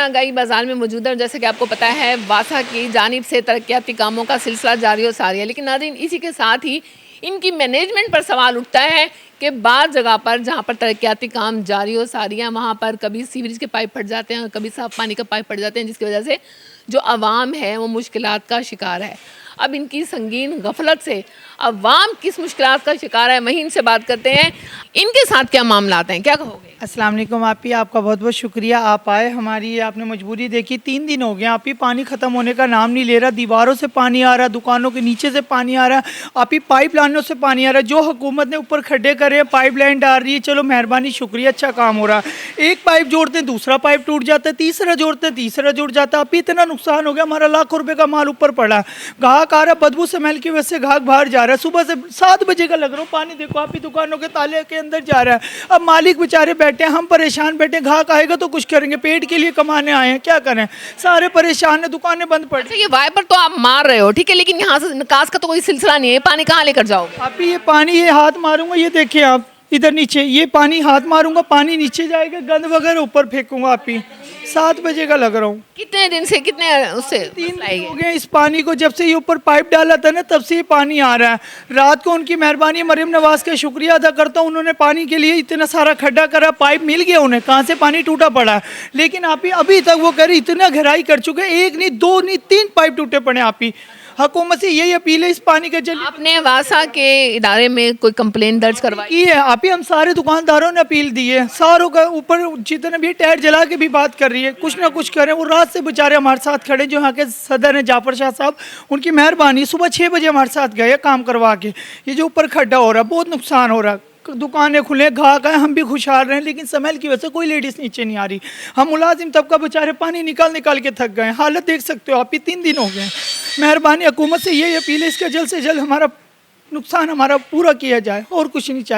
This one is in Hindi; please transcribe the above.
आगाही बाजार में मौजूद है। जैसे कि आपको पता है वासा की जानिब से तरक्याती कामों का सिलसिला जारी और सारी है, लेकिन नाज़रीन इसी के साथ ही इनकी मैनेजमेंट पर सवाल उठता है कि बाद जगह पर जहाँ पर तरक्याती काम जारी हो सारी हैं वहाँ पर कभी सीवरेज के पाइप फट जाते हैं और कभी साफ़ पानी का पाइप फट जाते हैं, जिसकी वजह से जो आवाम है वो मुश्किलात का शिकार है। अब इनकी संगीन गफलत से अवाम किस मुश्किलात का शिकार है, वहीं इनसे बात करते हैं। इनके साथ क्या मामला हैं, क्या कहोगे? अस्सलाम वालेकुम आप ही, आपका बहुत बहुत शुक्रिया। आप आए, हमारी ये आपने मजबूरी देखी। 3 दिन हो गए आप ही, पानी ख़त्म होने का नाम नहीं ले रहा। दीवारों से पानी आ रहा, दुकानों के नीचे से पानी आ रहा, आप ही पाइप लाइनों से पानी आ रहा। जो हुकूमत ने ऊपर खड्डे करे, पाइप लाइन डाल रही है, चलो मेहरबानी शुक्रिया, अच्छा काम हो रहा। एक पाइप जोड़ते हैं दूसरा पाइप टूट जाता है, तीसरा जोड़ते हैं तीसरा जुड़ जाता है। आप ही इतना नुकसान हो गया, हमारा लाखों रुपये का माल ऊपर पड़ा। गाहक आ रहा, बदबू स्मेल की वजह से गाहक बाहर जा रहा है। सुबह से 7 बजे का लग रहा हूँ, पानी देखो आप ही दुकानों के ताले के अंदर जा रहा है। अब मालिक बेचारे बैठे हैं, हम परेशान बैठे, घाक आएगा तो कुछ करेंगे, पेट के लिए कमाने आए हैं, क्या करें, सारे परेशान है, दुकानें बंद पड़ी। अच्छा, ये वाइपर तो आप मार रहे हो, ठीक है, लेकिन यहाँ से निकास का तो कोई सिलसिला नहीं है, पानी कहाँ लेकर जाओगे? आप ही ये पानी, ये हाथ मारूंगा, ये देखिए आप इधर नीचे, ये पानी हाथ मारूंगा, पानी नीचे जाएगा, गंद वगैरह ऊपर फेंकूंगा। आप ही 7 बजे का लग रहा हूँ। कितने दिन से, कितने उससे 3 दिन हो गए इस पानी को, जब से ये ऊपर पाइप डाला था ना तब से ये पानी आ रहा है। रात को उनकी मेहरबानी, मरियम नवाज का शुक्रिया अदा करता हूँ, उन्होंने पानी के लिए इतना सारा खड्डा करा, पाइप मिल गया उन्हें, कहाँ से पानी टूटा पड़ा है। लेकिन आप ही अभी तक वो कह रहे इतना गहराई कर चुके, 1 नहीं 2 नहीं 3 पाइप टूटे पड़े। आप ही हुकूमत से यही अपील है, इस पानी के जल आपने वासा के इदारे में कोई कंप्लेन दर्ज करवाई? की है। आप ही हम सारे दुकानदारों ने अपील दी है, सारों का ऊपर जितने भी टायर जला के भी बात कर रही है, कुछ ना कुछ करें। वो रात से बेचारे हमारे साथ खड़े, जो यहाँ के सदर हैं जाफर शाह साहब, उनकी मेहरबानी, सुबह 6 बजे हमारे साथ गए काम करवा के। ये जो ऊपर खड्डा हो रहा है, बहुत नुकसान हो रहा है, दुकानें खुले, घाक है, हम भी खुशहाल रहे हैं, लेकिन स्मेल की वजह से कोई लेडीज़ नीचे नहीं आ रही। हम मुलाजिम तबका बेचारे पानी निकाल निकाल के थक गए, हालत देख सकते हो आप ही, 3 दिन हो गए। मेहरबानी हुकूमत से यही अपील है, इसका जल्द से जल्द हमारा नुकसान हमारा पूरा किया जाए, और कुछ नहीं चाहिए।